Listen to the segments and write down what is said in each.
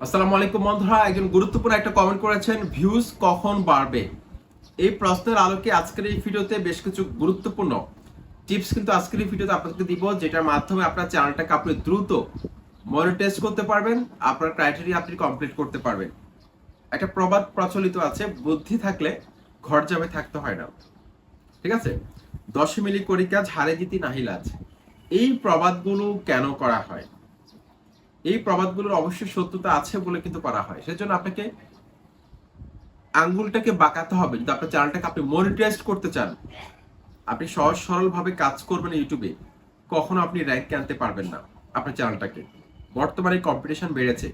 আসসালামু আলাইকুম বন্ধুরা, একজন গুরুত্বপূর্ণ একটা কমেন্ট করেছেন, ভিউজ কখন বাড়বে। এই প্রশ্নের আলোকে আজকের এই ভিডিওতে বেশ কিছু গুরুত্বপূর্ণ টিপস কিন্তু আজকের এই ভিডিওতে আপনাদেরকে দিব, যেটার মাধ্যমে আপনার চ্যানেলটাকে আপনি দ্রুত মনিটাইজ করতে পারবেন, আপনার ক্রাইটেরিয়া আপনি কমপ্লিট করতে পারবেন। একটা প্রবাদ প্রচলিত আছে, বুদ্ধি থাকলে ঘর যাবে থাকতে হয় না। ঠিক আছে, 10 মিলি করি কাজ হারে জিতি নাহি লাজ। এই প্রবাদগুলো কেন করা হয়? এই প্রবাদগুলোর অবশ্যই সত্যতা আছে বলে কিন্তু করা হয়। সেজন্য আপনাকে আঙ্গুলটাকে বাঁকাতে হবে। যদি আপনার চ্যানেলটাকে আপনি মনিটাইজ করতে চান, আপনি সহজ সরল ভাবে কাজ করবেন ইউটিউবে, কখনো আপনি র্যাঙ্ক আনতে পারবেন না আপনার চ্যানেলটাকে। বর্তমানে কম্পিটিশন বেড়েছে,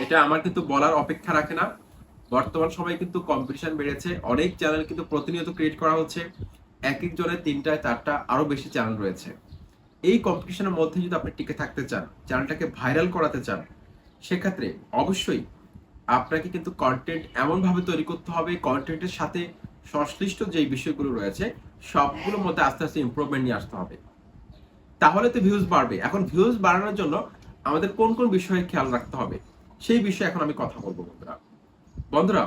এটা আমার কিন্তু বলার অপেক্ষা রাখে না। বর্তমান সময়ে কিন্তু কম্পিটিশন বেড়েছে, অনেক চ্যানেল কিন্তু প্রতিনিয়ত ক্রিয়েট করা হচ্ছে। এক একজনের 3টা 4টা আরো বেশি চ্যানেল রয়েছে। এই কম্পিটিশনের মধ্যে যদি আপনি টিকে থাকতে চান, চ্যানেলটাকে ভাইরাল করাতে চান, সেক্ষেত্রে অবশ্যই আপনাকে কিন্তু কন্টেন্ট এমনভাবে তৈরি করতে হবে, কন্টেন্টের সাথে সংশ্লিষ্ট যে বিষয়গুলো রয়েছে সবগুলোর মধ্যে আস্তে আস্তে ইমপ্রুভমেন্ট নিয়ে আসতে হবে। তাহলে তো ভিউজ বাড়বে। এখন ভিউজ বাড়ানোর জন্য আমাদের কোন কোন বিষয়ে খেয়াল রাখতে হবে, সেই বিষয়ে এখন আমি কথা বলবো। বন্ধুরা,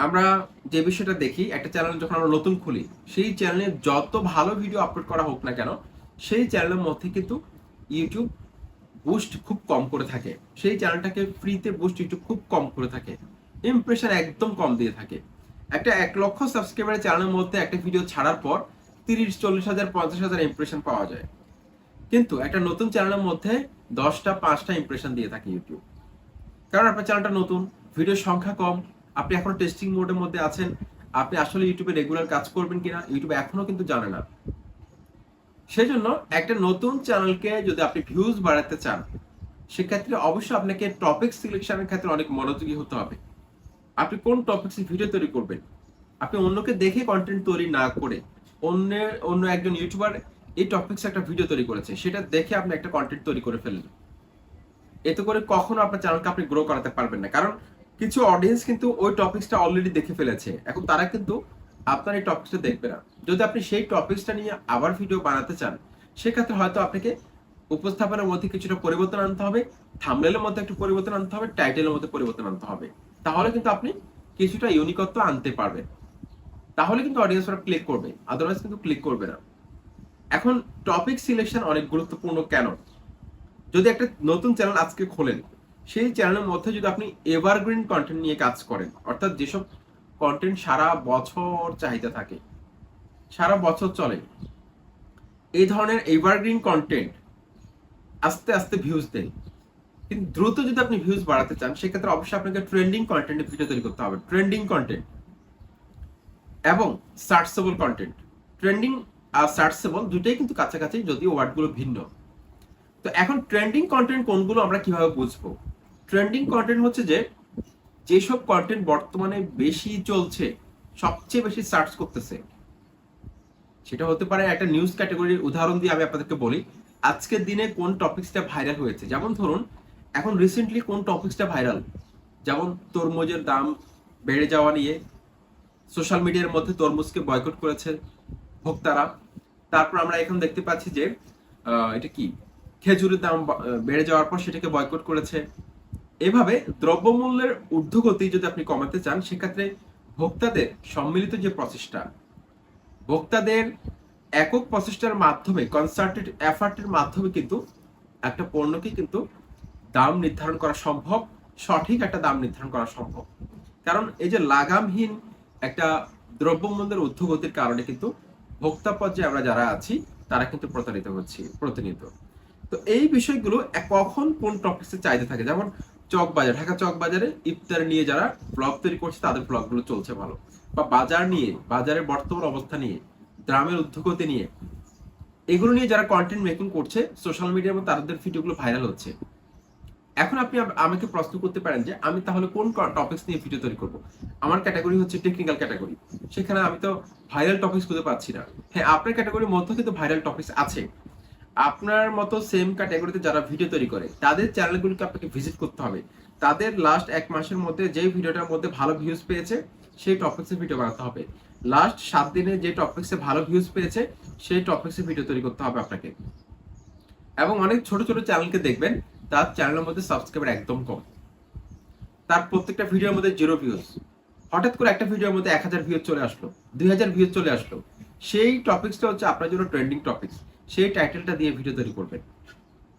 আমরা যে বিষয়টা দেখি, একটা চ্যানেল যখন আমরা নতুন খুলি, সেই চ্যানেলে যত ভালো ভিডিও আপলোড করা হোক না কেন, সেই চ্যানেলের মধ্যে কিন্তু ইউটিউব বুস্ট খুব কম করে থাকে। সেই চ্যানেলটাকে ফ্রিতে বুস্ট ইউটিউব খুব কম করে থাকে, ইমপ্রেশন একদম কম দিয়ে থাকে। একটা 1 লক্ষ সাবস্ক্রাইবারের চ্যানেলের মধ্যে একটা ভিডিও ছাড়ার পর 30-40 হাজার 50 হাজার ইমপ্রেশন পাওয়া যায়, কিন্তু একটা নতুন চ্যানেলের মধ্যে 10টা 5টা ইমপ্রেশন দিয়ে থাকে ইউটিউব। কারণ আপনার চ্যানেলটা নতুন, ভিডিওর সংখ্যা কম, আপনি এখনো টেস্টিং মোডের মধ্যে আছেন। আপনি আসলে ইউটিউবে রেগুলার কাজ করবেন কিনা ইউটিউব এখনো কিন্তু জানে না। সেই জন্য একটা নতুন চ্যানেলকে যদি আপনি ভিউজ বাড়াতে চান, সেক্ষেত্রে অবশ্যই আপনাকে টপিক সিলেকশনের ক্ষেত্রে অনেক মনোযোগী হতে হবে। আপনি কোন টপিক্সে ভিডিও তৈরি করবেন, আপনি অন্যকে দেখে কন্টেন্ট তৈরি না করে, অন্য একজন ইউটিউবার এই টপিক্সে একটা ভিডিও তৈরি করেছে, সেটা দেখে আপনি একটা কন্টেন্ট তৈরি করে ফেললেন। এতে করে কখনো আপনার চ্যানেলকে আপনি গ্রো করাতে পারবেন না। কারণ কিছু অডিয়েন্স কিন্তু ওই টপিক্সটা অলরেডি দেখে ফেলেছে, এখন তারা কিন্তু আপনার এই টপিক্সটা দেখবে না। যদি আপনি সেই টপিক্সটা নিয়ে আবার ভিডিও বানাতে চান, সেক্ষেত্রে হয়তো আপনাকে উপস্থাপনের মধ্যে কিছুটা পরিবর্তন আনতে হবে, থাম্বনেলের মধ্যে একটু পরিবর্তন আনতে হবে, টাইটেলের মধ্যে পরিবর্তন আনতে হবে। তাহলে কিন্তু আপনি কিছুটা ইউনিকত্ব আনতে পারবেন। তাহলে কিন্তু অডিয়েন্সরা ক্লিক করবে, আদারওয়াইজ কিন্তু ক্লিক করবে না। এখন টপিক সিলেকশন অনেক গুরুত্বপূর্ণ কেন? যদি একটা নতুন চ্যানেল আজকে খোলেন, সেই চ্যানেলের মধ্যে যদি আপনি এভারগ্রিন কন্টেন্ট নিয়ে কাজ করেন, অর্থাৎ যেসব কন্টেন্ট সারা বছর চাহিদা থাকে, সারা বছর চলে, এই ধরনের এভারগ্রিন কন্টেন্ট আস্তে আস্তে ভিউজ দেয়। কিন্তু দ্রুত যদি আপনি ভিউজ বাড়াতে চান, সেক্ষেত্রে অবশ্যই আপনাকে ট্রেন্ডিং কন্টেন্টে ভিডিও তৈরি করতে হবে। ট্রেন্ডিং কন্টেন্ট এবং সার্চেবল কন্টেন্ট। ট্রেন্ডিং আর সার্চেবল দুটোই কিন্তু কাছাকাছি, যদিও ওয়ার্ডগুলো ভিন্ন। তো এখন ট্রেন্ডিং কন্টেন্ট কোনগুলো আমরা কিভাবে বুঝবো? ট্রেন্ডিং কন্টেন্ট হচ্ছে যেসব কন্টেন্ট বর্তমানে বেশি চলছে, সবচেয়ে বেশি সার্চ করতেছে। সেটা হতে পারে একটা নিউজ ক্যাটাগরির উদাহরণ দিয়ে আমি আপনাদেরকে বলি, আজকের দিনে কোন টপিকসটা ভাইরাল হয়েছে। যেমন ধরুন, এখন রিসেন্টলি কোন টপিকসটা ভাইরাল, যেমন তরমুজের দাম বেড়ে যাওয়া নিয়ে সোশ্যাল মিডিয়ার মধ্যে তরমুজকে বয়কট করেছে ভোক্তারা। তারপর আমরা এখন দেখতে পাচ্ছি যে এটা কি, খেজুরের দাম বেড়ে যাওয়ার পর সেটাকে বয়কট করেছে। এভাবে দ্রব্যমূল্যের ঊর্ধ্বগতি যদি আপনি কমাতে চান, সেক্ষেত্রে ভোক্তাদের সম্মিলিত যে প্রচেষ্টা, ভোক্তাদের একক প্রচেষ্টার মাধ্যমে, কনসার্টেড এফার্টের মাধ্যমে কিন্তু একটা পণ্যকে কিন্তু দাম নির্ধারণ করা সম্ভব, সঠিক একটা দাম নির্ধারণ করা সম্ভব। কারণ এই যে লাগামহীন একটা দ্রব্যমূল্যের ঊর্ধ্বগতির কারণে কিন্তু ভোক্তা পর্যায়ে আমরা যারা আছি তারা কিন্তু প্রতারিত হচ্ছি প্রতিনিয়ত। তো এই বিষয়গুলো কখন কোন টপিক্সে চাহিদা থাকে, যেমন চকবাজার, ঢাকা চকবাজারে ইফতার নিয়ে যারা ব্লগ তৈরি করছে তাদের ব্লগগুলো চলছে ভালো, বা বাজার নিয়ে, বাজারের বর্তমান অবস্থা নিয়ে, গ্রামের উদ্যোগতি নিয়ে, এগুলো নিয়ে যারা কন্টেন্ট মেকিং করছে সোশ্যাল মিডিয়ার মধ্যে, তাদের ভিডিওগুলো ভাইরাল হচ্ছে। এখন আপনি আমাকে প্রশ্ন করতে পারেন যে আমি তাহলে কোন টপিকস নিয়ে ভিডিও তৈরি করব। আমার ক্যাটাগরি হচ্ছে টেকনিক্যাল ক্যাটাগরি, সেখানে আমি তো ভাইরাল টপিকস খুঁজে পাচ্ছি না। হ্যাঁ, আপনার ক্যাটাগরির মধ্যে কিন্তু ভাইরাল টপিকস আছে। আপনার মতো সেম ক্যাটাগরিতে যারা ভিডিও তৈরি করে, তাদের চ্যানেলগুলোকে আপনাকে ভিজিট করতে হবে। তাদের লাস্ট 1 মাসের মধ্যে যে ভিডিওটার মধ্যে ভালো ভিউজ পেয়েছে, সেই টপিক্সে ভিডিও বানাতে হবে। লাস্ট 7 দিনে যে টপিক্সে ভালো ভিউজ পেয়েছে, সেই টপিক্সে ভিডিও তৈরি করতে হবে আপনাকে। এবং অনেক ছোট ছোট চ্যানেলকে দেখবেন তার চ্যানেলের মধ্যে সাবস্ক্রাইবার একদম কম, তার প্রত্যেকটা ভিডিওর মধ্যে 0 ভিউজ। হঠাৎ করে একটা ভিডিওর মধ্যে 1000 ভিউজ চলে আসলো, 2000 ভিউজ চলে আসলো। সেই টপিক্সটা হচ্ছে আপনার জন্য ট্রেন্ডিং টপিক্স, সেই টাইটেলটা দিয়ে ভিডিও তৈরি করবেন,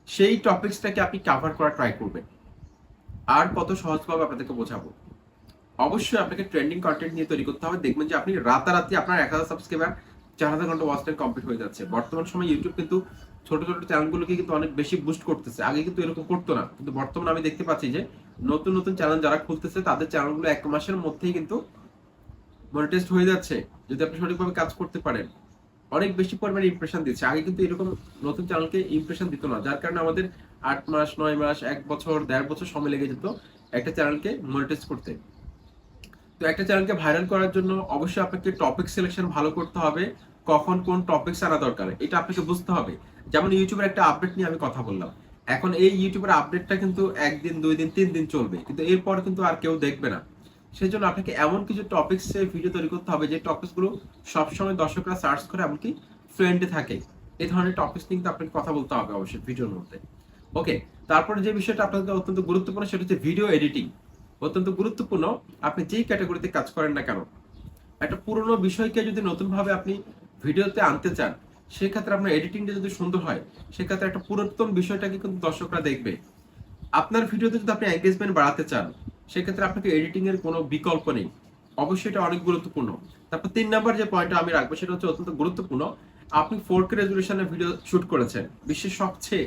সেই টপিক্সটাকে আপনি কভার করা ট্রাই করবেন। আর কত সহজভাবে আপনাদেরকে বোঝাবো। অবশ্যই আপনাকে ট্রেন্ডিং কন্টেন্ট নিয়ে তৈরি করতে হবে। দেখবেন যে আপনি রাতারাতি আপনার 1000 সাবস্ক্রাইবার, 4000 ঘন্টা ওয়াচ টাইম কমপ্লিট হয়ে যাচ্ছে। বর্তমান সময় ইউটিউব কিন্তু ছোট ছোট চ্যানেলগুলোকে কিন্তু অনেক বেশি বুস্ট করতেছে। আগে কিন্তু এরকম করতো না, কিন্তু বর্তমানে আমি দেখতে পাচ্ছি যে নতুন নতুন চ্যানেল যারা খুলতেছে তাদের চ্যানেলগুলো 1 মাসের মধ্যেই কিন্তু মনিটাইজড হয়ে যাচ্ছে, যদি আপনি সঠিকভাবে কাজ করতে পারেন। অনেক বেশি পরিমাণে ইমপ্রেশন দিচ্ছে। আগে কিন্তু এরকম নতুন চ্যানেলকে ইমপ্রেশন দিত না, যার কারণে আমাদের 8 মাস, 9 মাস, 1 বছর, 1.5 বছর সময় লেগে যেত একটা চ্যানেলকে মনিটাইজ করতে। তো একটা চ্যানেলকে ভাইরাল করার জন্য অবশ্যই আপনাকে টপিক সিলেকশন ভালো করতে হবে, কখন কোন টপিকস আনা দরকার এটা আপনাকে বুঝতে হবে। যেমন ইউটিউবের একটা আপডেট নিয়ে আমি কথা বললাম, এখন এই ইউটিউবের আপডেটটা কিন্তু 1 দিন, 2 দিন, 3 দিন চলবে, কিন্তু এরপর কিন্তু আর কেউ দেখবে না। সেই জন্য আপনাকে এমন কিছু টপিক্সে ভিডিও তৈরি করতে হবে যে টপিকসগুলো সবসময় দর্শকরা সার্চ করে এমনকি ফ্রেন্ডে থাকে। এই ধরনের টপিক্স নিয়ে কিন্তু আপনাকে কথা বলতে হবে অবশ্যই ভিডিওর মধ্যে। ওকে, তারপরে যে বিষয়টা আপনাদের অত্যন্ত গুরুত্বপূর্ণ সেটা হচ্ছে ভিডিও এডিটিং। অত্যন্ত গুরুত্বপূর্ণ। আপনি যেই ক্যাটাগরিতে কাজ করেন না কেন, একটা পুরনো বিষয়কে যদি নতুনভাবে আপনি ভিডিওতে আনতে চান, সেক্ষেত্রে আপনার এডিটিংটা যদি সুন্দর হয়, সেক্ষেত্রে একটা পুরাতন বিষয়টাকে কিন্তু দর্শকরা দেখবে। আপনার ভিডিওতে যদি আপনি এঙ্গেজমেন্ট বাড়াতে চান, সেক্ষেত্রে আপনাকে এডিটিং এর কোনো বিকল্প নেই। অবশ্যই এটা অনেক গুরুত্বপূর্ণ। তারপর 3 নাম্বার যে পয়েন্টটা আমি রাখবো সেটা হচ্ছে অত্যন্ত গুরুত্বপূর্ণ। আপনি 4K রেজলিউশনে ভিডিও শুট করেছেন, বিশ্বের সবচেয়ে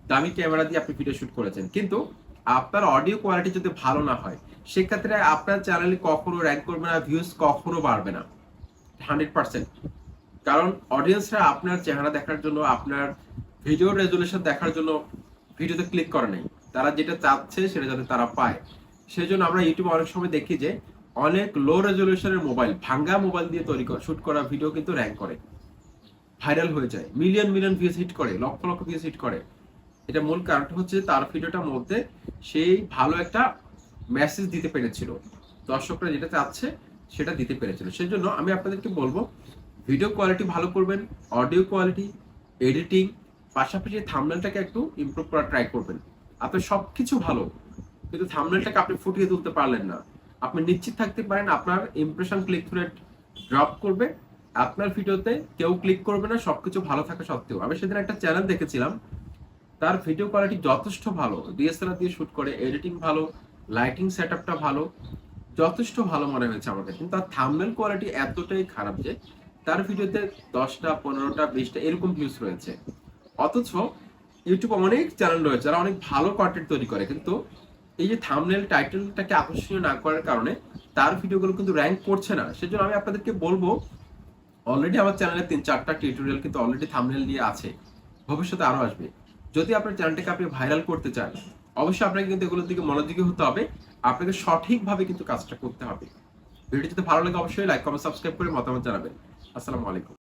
দামি ক্যামেরা দিয়ে আপনি ভিডিও শুট করেছেন, কিন্তু আপনার অডিও কোয়ালিটি যদি ভালো না হয়, সেক্ষেত্রে আপনার চ্যানেলে কখনো র্যাঙ্ক করবে না, ভিউজ কখনো বাড়বে না 100%। কারণ অডিয়েন্সরা আপনার চেহারা দেখার জন্য, আপনার ভিডিও রেজলিউশন দেখার জন্য ভিডিওতে ক্লিক করে নাই, তারা যেটা চাচ্ছে সেটা যাতে তারা পায়। সেই জন্য আমরা ইউটিউবে অনেক সময় দেখি যে অনেক লো রেজলিউশনের মোবাইল, ভাঙ্গা মোবাইল দিয়ে তৈরি করা শুট করা ভিডিও কিন্তু র্যাঙ্ক করে, ভাইরাল হয়ে যায়, মিলিয়ন মিলিয়ন ভিউজ হিট করে, লক্ষ লক্ষ ভিউজ হিট করে। এটা মূল কারণটা হচ্ছে তার ভিডিওটার মধ্যে সেই ভালো একটা মেসেজ দিতে পেরেছিল, দর্শকরা যেটা চাচ্ছে সেটা দিতে পেরেছিল। সেই জন্য আমি আপনাদেরকে বলবো ভিডিও কোয়ালিটি ভালো করবেন, অডিও কোয়ালিটি, এডিটিং, পাশাপাশি থাম্বনেলটাকে একটু ইমপ্রুভ করা ট্রাই করবেন। আপনার সবকিছু ভালো, কিন্তু থাম্বনেলটাকে আপনি ফুটিয়ে তুলতে পারলেন না, আপনি নিশ্চিত থাকতে পারেন আপনার impression click through rate drop করবে, আপনার ভিডিওতে কেউ ক্লিক করবে না সবকিছু ভালো থাকা সত্ত্বেও। আমি সেদিন একটা চ্যানেল দেখেছিলাম, তার ভিডিও কোয়ালিটি যথেষ্ট ভালো, ডিএসএলআর দিয়ে শুট করে, এডিটিং ভালো, লাইটিং সেটআপটা ভালো, যথেষ্ট ভালো মনে হয়েছে আমাকে, কিন্তু তার থাম্বনেল কোয়ালিটি এতটাই খারাপ যে তার ভিডিওতে 10টা, 15টা, 20টা এরকম ভিউজ রয়েছে। অথচ ইউটিউবে অনেক চ্যানেল রয়েছে যারা অনেক ভালো কন্টেন্ট তৈরি করে, কিন্তু এই যে থাম্বনেল টাইটেলটাকে আকর্ষণীয় না করার কারণে তার ভিডিওগুলো কিন্তু র্যাঙ্ক করছে না। সেজন্য আমি আপনাদেরকে বলবো, অলরেডি আমার চ্যানেলে 3-4টা টিউটোরিয়াল কিন্তু অলরেডি থাম্বনেল নিয়ে আছে, ভবিষ্যতে আরো আসবে। যদি আপনার চ্যানেলটাকে আপনি ভাইরাল করতে চান, অবশ্যই আপনাকে কিন্তু এগুলোর দিকে মনোযোগী হতে হবে, আপনাকে সঠিকভাবে কিন্তু কাজটা করতে হবে। ভিডিও যদি ভালো লাগে অবশ্যই লাইক, কমেন্ট, সাবস্ক্রাইব করে মতামত জানাবেন। আসসালামু আলাইকুম।